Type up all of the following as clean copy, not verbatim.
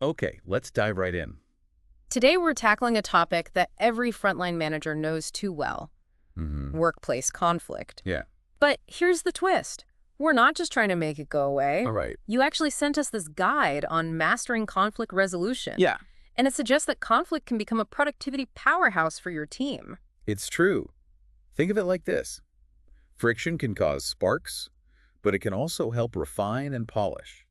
Okay, let's dive right in. Today, we're tackling a topic that every frontline manager knows too well, workplace conflict. Yeah. But here's the twist. We're not just trying to make it go away. All right. You actually sent us this guide on mastering conflict resolution. Yeah, And it suggests that conflict can become a productivity powerhouse for your team. it's true. Think of it like this. Friction can cause sparks, but it can also help refine and polish.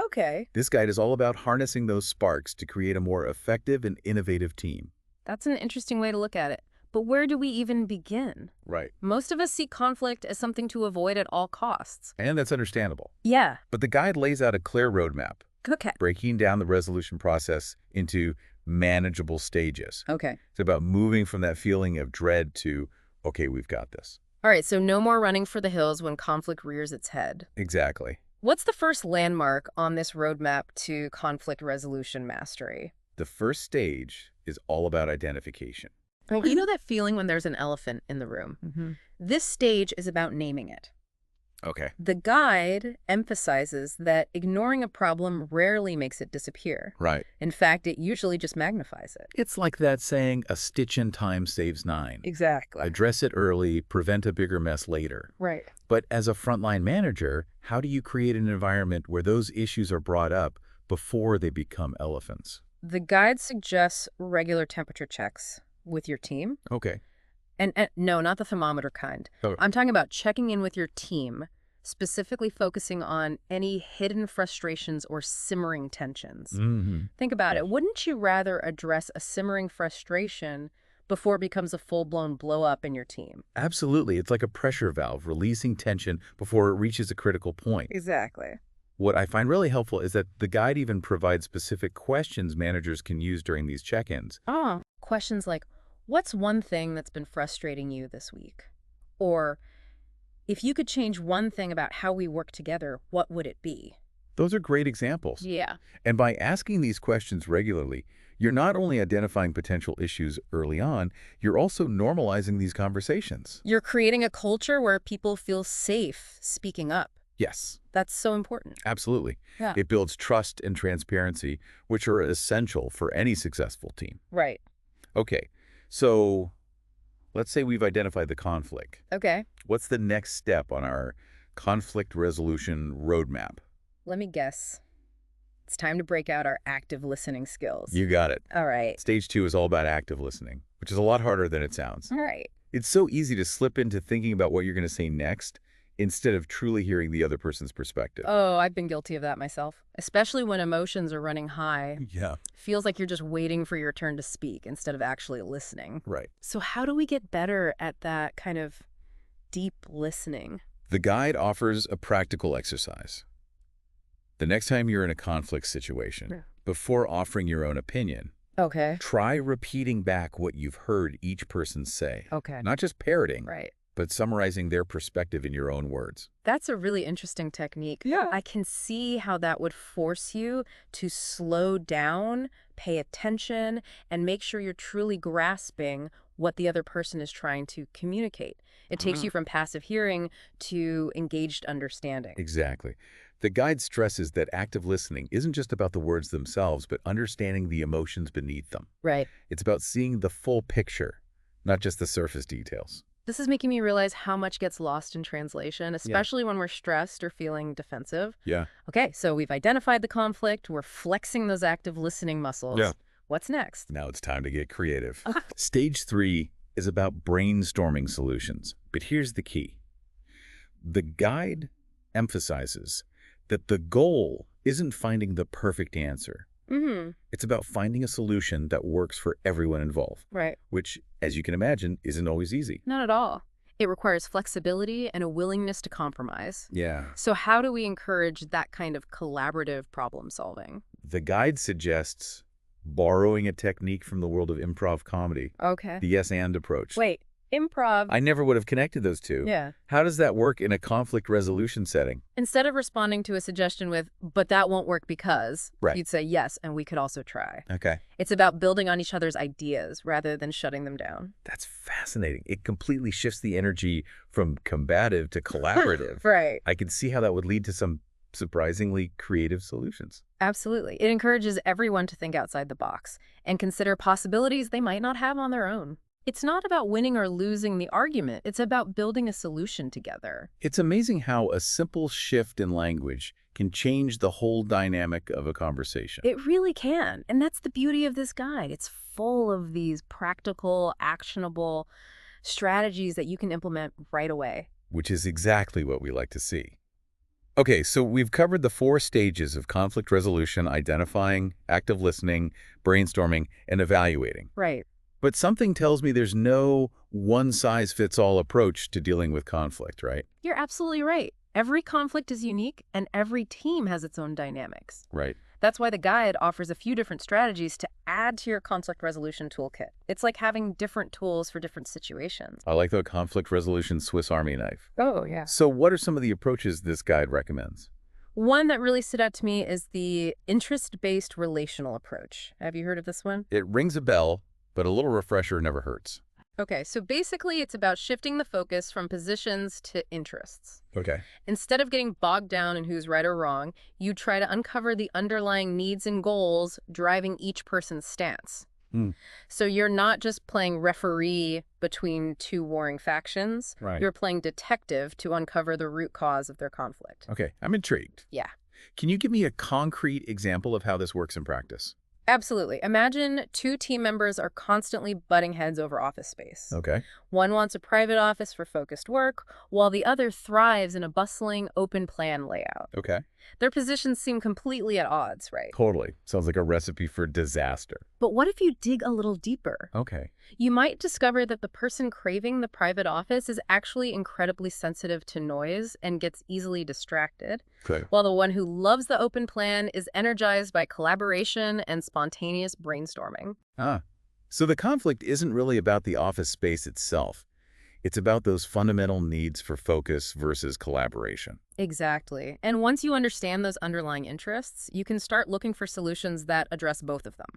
Okay. This guide is all about harnessing those sparks to create a more effective and innovative team. That's an interesting way to look at it. But where do we even begin? Right. Most of us see conflict as something to avoid at all costs. And that's understandable. Yeah. But the guide lays out a clear roadmap, Okay. breaking down the resolution process into manageable stages. Okay. It's about moving from that feeling of dread to, okay, we've got this. All right, so no more running for the hills when conflict rears its head. Exactly. What's the first landmark on this roadmap to conflict resolution mastery? The first stage is all about identification. You know that feeling when there's an elephant in the room? This stage is about naming it. Okay. The guide emphasizes that ignoring a problem rarely makes it disappear. Right. In fact, it usually just magnifies it. It's like that saying, a stitch in time saves 9. Exactly. Address it early, prevent a bigger mess later. Right. But as a frontline manager, how do you create an environment where those issues are brought up before they become elephants? The guide suggests regular temperature checks with your team. Okay. And no, not the thermometer kind. Oh. I'm talking about checking in with your team, specifically focusing on any hidden frustrations or simmering tensions. Think about it. Wouldn't you rather address a simmering frustration before it becomes a full-blown blow-up in your team? Absolutely. It's like a pressure valve, releasing tension before it reaches a critical point. Exactly. What I find really helpful is that the guide even provides specific questions managers can use during these check-ins. Oh. Questions like, what's one thing that's been frustrating you this week? Or, if you could change one thing about how we work together, what would it be? Those are great examples. Yeah. And by asking these questions regularly, you're not only identifying potential issues early on, you're also normalizing these conversations. You're creating a culture where people feel safe speaking up. Yes, That's so important. absolutely. Yeah. It builds trust and transparency, which are essential for any successful team. Right. Okay, so let's say we've identified the conflict. Okay. What's the next step on our conflict resolution roadmap? Let me guess. It's time to break out our active listening skills. You got it. All right. Stage 2 is all about active listening, which is a lot harder than it sounds. All right. It's so easy to slip into thinking about what you're going to say next instead of truly hearing the other person's perspective. Oh, I've been guilty of that myself, especially when emotions are running high. Yeah, Feels like you're just waiting for your turn to speak instead of actually listening. right. So how do we get better at that kind of deep listening? The guide offers a practical exercise. The next time you're in a conflict situation, Yeah. before offering your own opinion, Okay. try repeating back what you've heard each person say. Okay. Not just parroting, Right. but summarizing their perspective in your own words. That's a really interesting technique. Yeah. I can see how that would force you to slow down, pay attention, and make sure you're truly grasping what the other person is trying to communicate. It takes you from passive hearing to engaged understanding. Exactly. The guide stresses that active listening isn't just about the words themselves, but understanding the emotions beneath them. Right. It's about seeing the full picture, not just the surface details. This is making me realize how much gets lost in translation, especially when we're stressed or feeling defensive. Yeah. Okay, so we've identified the conflict. We're flexing those active listening muscles. Yeah. What's next? Now it's time to get creative. Stage 3 is about brainstorming solutions. But here's the key. The guide emphasizes that the goal isn't finding the perfect answer. It's about finding a solution that works for everyone involved, Right. which, as you can imagine, isn't always easy. Not at all. It requires flexibility and a willingness to compromise. Yeah. So how do we encourage that kind of collaborative problem solving? The guide suggests borrowing a technique from the world of improv comedy, Okay. the yes and approach. Wait, improv. I never would have connected those two. Yeah. How does that work in a conflict resolution setting? Instead of responding to a suggestion with, but that won't work because, Right. you'd say, yes, and we could also try. Okay. It's about building on each other's ideas rather than shutting them down. That's fascinating. It completely shifts the energy from combative to collaborative. Right. I can see how that would lead to some surprisingly creative solutions. Absolutely. It encourages everyone to think outside the box and consider possibilities they might not have on their own. It's not about winning or losing the argument. It's about building a solution together. It's amazing how a simple shift in language can change the whole dynamic of a conversation. It really can. And that's the beauty of this guide. It's full of these practical, actionable strategies that you can implement right away. Which is exactly what we like to see. Okay, so we've covered the 4 stages of conflict resolution: identifying, active listening, brainstorming, and evaluating. Right. But something tells me there's no one-size-fits-all approach to dealing with conflict, right? You're absolutely right. Every conflict is unique, and every team has its own dynamics. Right. That's why the guide offers a few different strategies to add to your conflict resolution toolkit. It's like having different tools for different situations. I like the conflict resolution Swiss Army knife. Oh, yeah. So what are some of the approaches this guide recommends? One that really stood out to me is the interest-based relational approach. Have you heard of this one? It rings a bell, but a little refresher never hurts. Okay, so basically it's about shifting the focus from positions to interests. Okay. Instead of getting bogged down in who's right or wrong, you try to uncover the underlying needs and goals driving each person's stance. So you're not just playing referee between two warring factions. Right. You're playing detective to uncover the root cause of their conflict. Okay, I'm intrigued. Yeah. Can you give me a concrete example of how this works in practice? Absolutely. Imagine 2 team members are constantly butting heads over office space. Okay. One wants a private office for focused work, while the other thrives in a bustling, open plan layout. Okay. Their positions seem completely at odds, right? Totally. Sounds like a recipe for disaster. But what if you dig a little deeper? Okay. You might discover that the person craving the private office is actually incredibly sensitive to noise and gets easily distracted, Okay. while the one who loves the open plan is energized by collaboration and spontaneous brainstorming. So the conflict isn't really about the office space itself. It's about those fundamental needs for focus versus collaboration. Exactly. And once you understand those underlying interests, you can start looking for solutions that address both of them.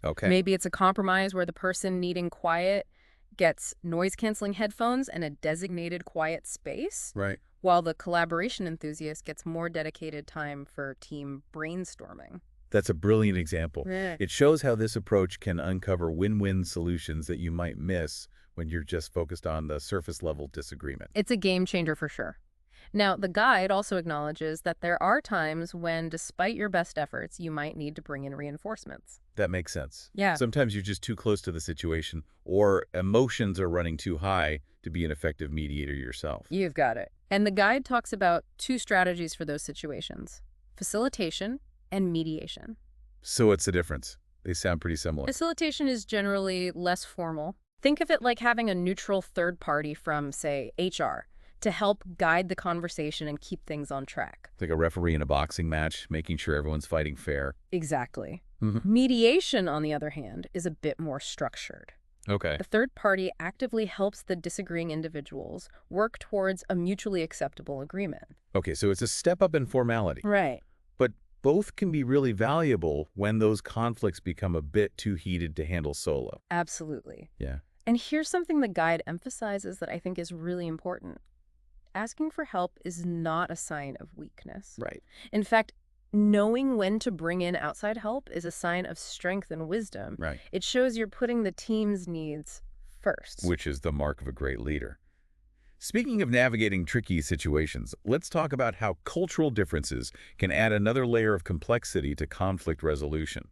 Okay. Maybe it's a compromise where the person needing quiet gets noise-canceling headphones and a designated quiet space, Right. while the collaboration enthusiast gets more dedicated time for team brainstorming. That's a brilliant example. Yeah. It shows how this approach can uncover win-win solutions that you might miss when you're just focused on the surface-level disagreement. It's a game changer for sure. Now, the guide also acknowledges that there are times when, despite your best efforts, you might need to bring in reinforcements. That makes sense. Yeah. Sometimes you're just too close to the situation, or emotions are running too high to be an effective mediator yourself. You've got it. And the guide talks about 2 strategies for those situations: facilitation and mediation. So what's the difference? They sound pretty similar. Facilitation is generally less formal. Think of it like having a neutral third party from, say, HR to help guide the conversation and keep things on track. It's like a referee in a boxing match, making sure everyone's fighting fair. Exactly. Mhm. Mediation, on the other hand, is a bit more structured. Okay. The third party actively helps the disagreeing individuals work towards a mutually acceptable agreement. Okay, so it's a step up in formality. Right. But both can be really valuable when those conflicts become a bit too heated to handle solo. Absolutely. Yeah. And here's something the guide emphasizes that I think is really important. Asking for help is not a sign of weakness. Right. In fact, knowing when to bring in outside help is a sign of strength and wisdom. Right. It shows you're putting the team's needs first. Which is the mark of a great leader. Speaking of navigating tricky situations, let's talk about how cultural differences can add another layer of complexity to conflict resolution,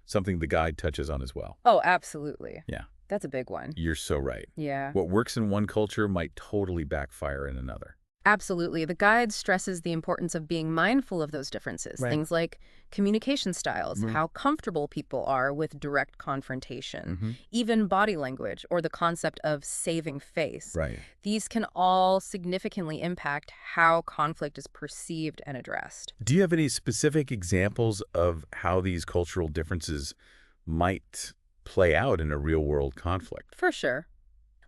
something the guide touches on as well. Oh, absolutely. Yeah. That's a big one. You're so right. Yeah. What works in one culture might totally backfire in another. Absolutely. The guide stresses the importance of being mindful of those differences. Right. Things like communication styles, how comfortable people are with direct confrontation, even body language, or the concept of saving face. Right. These can all significantly impact how conflict is perceived and addressed. Do you have any specific examples of how these cultural differences might play out in a real-world conflict? For sure.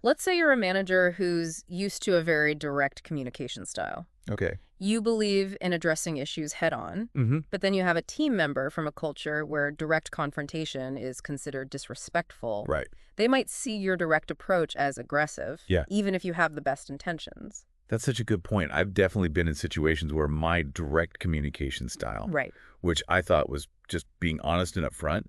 Let's say you're a manager who's used to a very direct communication style. Okay. You believe in addressing issues head-on, but then you have a team member from a culture where direct confrontation is considered disrespectful. Right. They might see your direct approach as aggressive, Yeah. even if you have the best intentions. That's such a good point. I've definitely been in situations where my direct communication style, Right. which I thought was just being honest and upfront,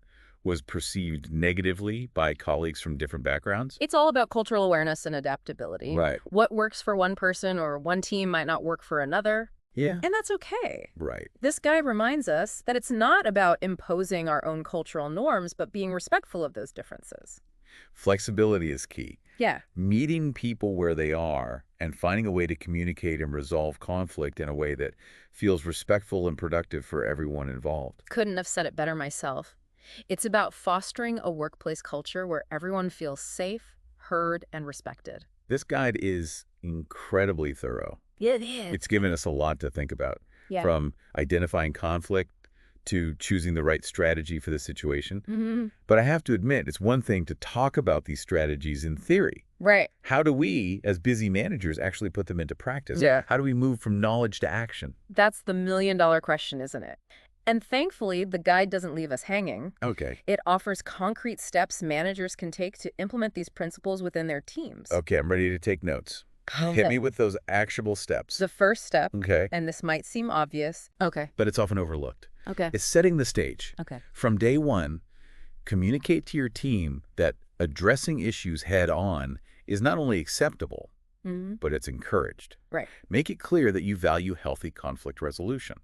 was perceived negatively by colleagues from different backgrounds. It's all about cultural awareness and adaptability. Right. What works for one person or one team might not work for another. Yeah. And that's okay. Right. This guide reminds us that it's not about imposing our own cultural norms, but being respectful of those differences. Flexibility is key. Yeah. Meeting people where they are and finding a way to communicate and resolve conflict in a way that feels respectful and productive for everyone involved. Couldn't have said it better myself. It's about fostering a workplace culture where everyone feels safe, heard, and respected. This guide is incredibly thorough. It is. It's given us a lot to think about, Yeah. from identifying conflict to choosing the right strategy for the situation. Mm-hmm. But I have to admit, it's one thing to talk about these strategies in theory. Right. How do we, as busy managers, actually put them into practice? Yeah. How do we move from knowledge to action? That's the million-dollar question, isn't it? And thankfully, the guide doesn't leave us hanging. Okay. It offers concrete steps managers can take to implement these principles within their teams. Okay, I'm ready to take notes. Hit me with those actionable steps. The first step, Okay. and this might seem obvious. Okay. But it's often overlooked. Okay. Is setting the stage. Okay. From day one, communicate to your team that addressing issues head on is not only acceptable, Mm-hmm. but it's encouraged. Right. Make it clear that you value healthy conflict resolution.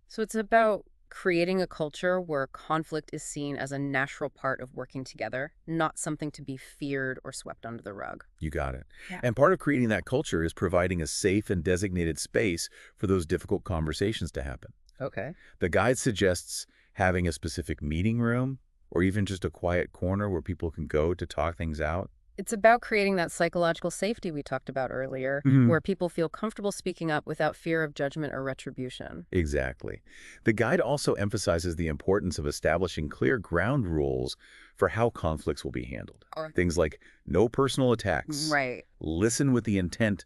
So it's about creating a culture where conflict is seen as a natural part of working together, not something to be feared or swept under the rug. You got it. Yeah. And part of creating that culture is providing a safe and designated space for those difficult conversations to happen. Okay. The guide suggests having a specific meeting room or even just a quiet corner where people can go to talk things out. It's about creating that psychological safety we talked about earlier, Mhm. where people feel comfortable speaking up without fear of judgment or retribution. Exactly. The guide also emphasizes the importance of establishing clear ground rules for how conflicts will be handled. Things like no personal attacks. Right. Listen with the intent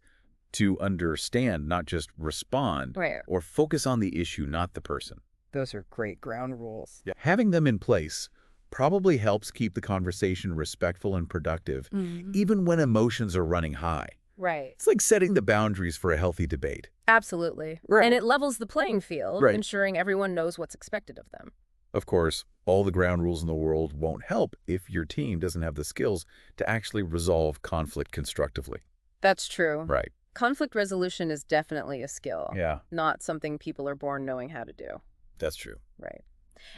to understand, not just respond, Right. or focus on the issue, not the person. Those are great ground rules. Having them in place probably helps keep the conversation respectful and productive, even when emotions are running high. Right. It's like setting the boundaries for a healthy debate. Absolutely. Right. And it levels the playing field, Right. ensuring everyone knows what's expected of them. Of course, all the ground rules in the world won't help if your team doesn't have the skills to actually resolve conflict constructively. That's true. Right. Conflict resolution is definitely a skill, Yeah, not something people are born knowing how to do. that's true. Right.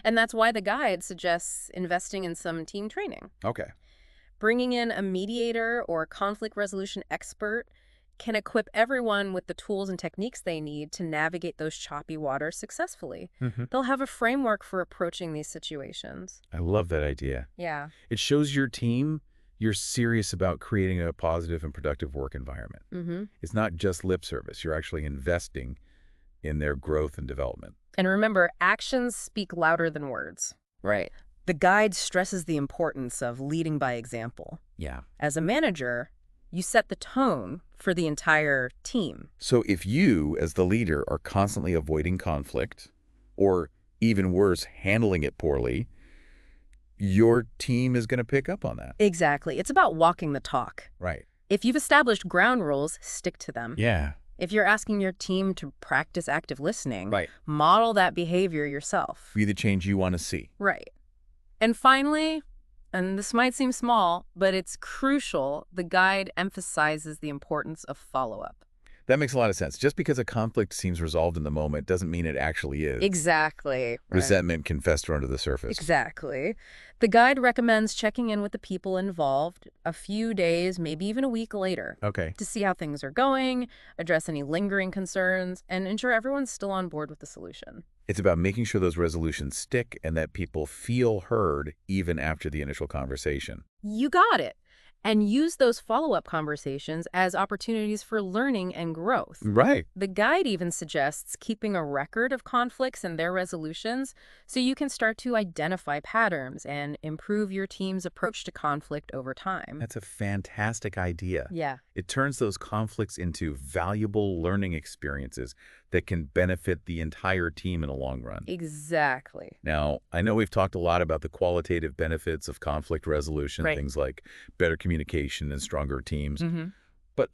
And that's why the guide suggests investing in some team training. Okay. Bringing in a mediator or conflict resolution expert can equip everyone with the tools and techniques they need to navigate those choppy waters successfully. They'll have a framework for approaching these situations. I love that idea. Yeah. It shows your team you're serious about creating a positive and productive work environment. Mm-hmm. It's not just lip service. You're actually investing in their growth and development. And remember, actions speak louder than words. Right. The guide stresses the importance of leading by example. Yeah. As a manager, you set the tone for the entire team. So if you, as the leader, are constantly avoiding conflict, or even worse, handling it poorly, your team is going to pick up on that. Exactly. It's about walking the talk. Right. If you've established ground rules, stick to them. Yeah. If you're asking your team to practice active listening, Right. model that behavior yourself. Be the change you want to see. Right. And finally, and this might seem small, but it's crucial, the guide emphasizes the importance of follow-up. That makes a lot of sense. Just because a conflict seems resolved in the moment doesn't mean it actually is. Exactly. Right. Resentment can fester under the surface. Exactly. The guide recommends checking in with the people involved a few days, maybe even a week later, Okay. to see how things are going, address any lingering concerns, and ensure everyone's still on board with the solution. It's about making sure those resolutions stick and that people feel heard even after the initial conversation. You got it. And use those follow-up conversations as opportunities for learning and growth. Right. The guide even suggests keeping a record of conflicts and their resolutions so you can start to identify patterns and improve your team's approach to conflict over time. That's a fantastic idea. Yeah. It turns those conflicts into valuable learning experiences that can benefit the entire team in the long run. Exactly. Now, I know we've talked a lot about the qualitative benefits of conflict resolution, Right. things like better communication and stronger teams. Mm-hmm. But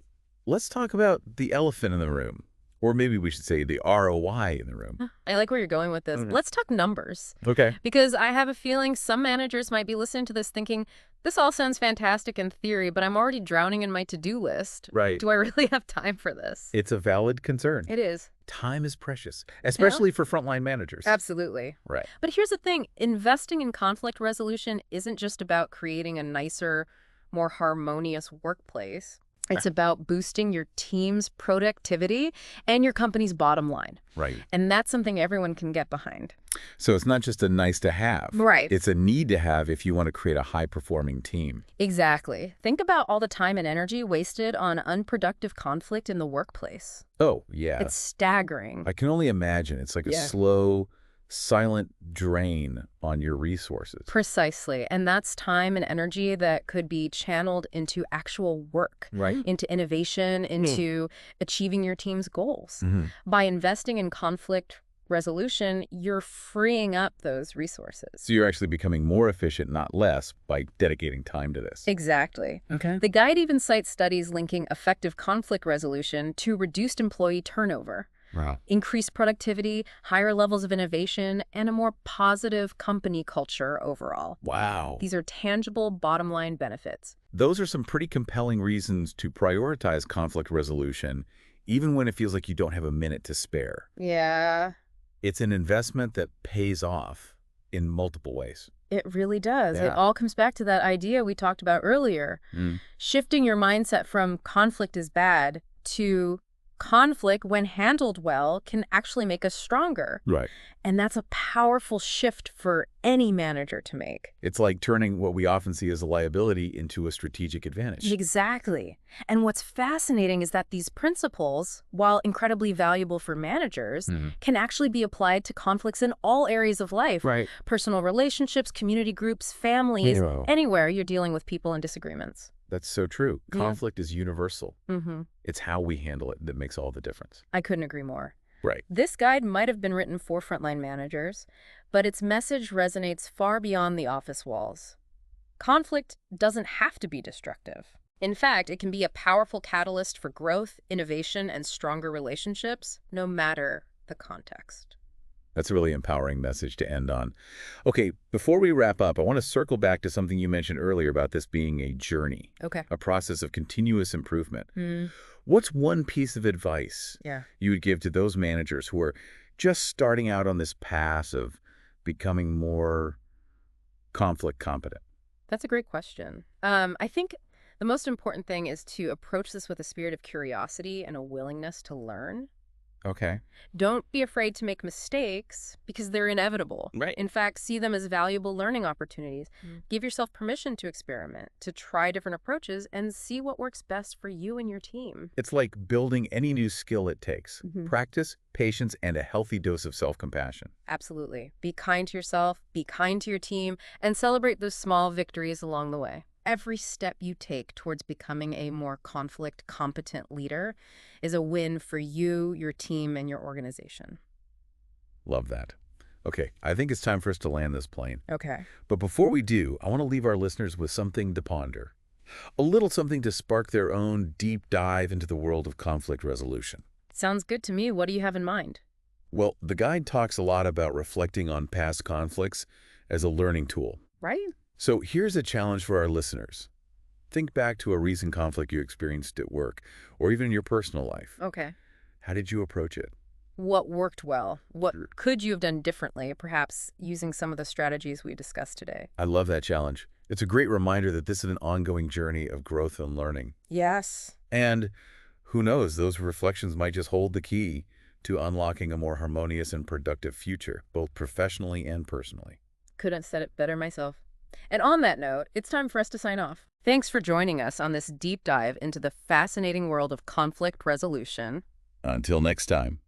let's talk about the elephant in the room. Or maybe we should say the ROI in the room. I like where you're going with this. Let's talk numbers. Okay. Because I have a feeling some managers might be listening to this thinking, this all sounds fantastic in theory, but I'm already drowning in my to-do list. Right. Do I really have time for this? It's a valid concern. It is. Time is precious, especially for frontline managers. Absolutely. Right. But here's the thing. Investing in conflict resolution isn't just about creating a nicer, more harmonious workplace. It's about boosting your team's productivity and your company's bottom line. Right. And that's something everyone can get behind. So it's not just a nice to have. Right. It's a need to have if you want to create a high-performing team. Exactly. Think about all the time and energy wasted on unproductive conflict in the workplace. Oh, yeah. It's staggering. I can only imagine. It's like a slow, silent drain on your resources. Precisely. And that's time and energy that could be channeled into actual work, Right. into innovation, into achieving your team's goals. Mm-hmm. By investing in conflict resolution, you're freeing up those resources. So you're actually becoming more efficient, not less, by dedicating time to this. Exactly. Okay. The guide even cites studies linking effective conflict resolution to reduced employee turnover. Wow. Increased productivity, higher levels of innovation, and a more positive company culture overall. Wow. These are tangible bottom-line benefits. Those are some pretty compelling reasons to prioritize conflict resolution, even when it feels like you don't have a minute to spare. Yeah. It's an investment that pays off in multiple ways. It really does. Yeah. It all comes back to that idea we talked about earlier. Shifting your mindset from conflict is bad to conflict, when handled well, can actually make us stronger. Right. And that's a powerful shift for any manager to make. It's like turning what we often see as a liability into a strategic advantage. Exactly. And what's fascinating is that these principles, while incredibly valuable for managers, can actually be applied to conflicts in all areas of life. Right. Personal relationships, community groups, families, anywhere you're dealing with people and disagreements. That's so true. Conflict is universal. Mm-hmm. It's how we handle it that makes all the difference. I couldn't agree more. Right. This guide might have been written for frontline managers, but its message resonates far beyond the office walls. Conflict doesn't have to be destructive. In fact, it can be a powerful catalyst for growth, innovation, and stronger relationships, no matter the context. That's a really empowering message to end on. Okay, before we wrap up, I want to circle back to something you mentioned earlier about this being a journey, Okay. a process of continuous improvement. What's one piece of advice you would give to those managers who are just starting out on this path of becoming more conflict competent? That's a great question. I think the most important thing is to approach this with a spirit of curiosity and a willingness to learn. Okay. Don't be afraid to make mistakes because they're inevitable. Right. In fact, see them as valuable learning opportunities. Give yourself permission to experiment, to try different approaches, and see what works best for you and your team. It's like building any new skill it takes. Practice, patience, and a healthy dose of self-compassion. Absolutely. Be kind to yourself, be kind to your team, and celebrate those small victories along the way. Every step you take towards becoming a more conflict-competent leader is a win for you, your team, and your organization. Love that. Okay, I think it's time for us to land this plane. Okay. But before we do, I want to leave our listeners with something to ponder. A little something to spark their own deep dive into the world of conflict resolution. Sounds good to me. What do you have in mind? Well, the guide talks a lot about reflecting on past conflicts as a learning tool. Right? So here's a challenge for our listeners. Think back to a recent conflict you experienced at work, or even in your personal life. Okay. How did you approach it? What worked well? What could you have done differently, perhaps using some of the strategies we discussed today? I love that challenge. It's a great reminder that this is an ongoing journey of growth and learning. Yes. And who knows, those reflections might just hold the key to unlocking a more harmonious and productive future, both professionally and personally. Couldn't have said it better myself. And on that note, it's time for us to sign off. Thanks for joining us on this deep dive into the fascinating world of conflict resolution. Until next time.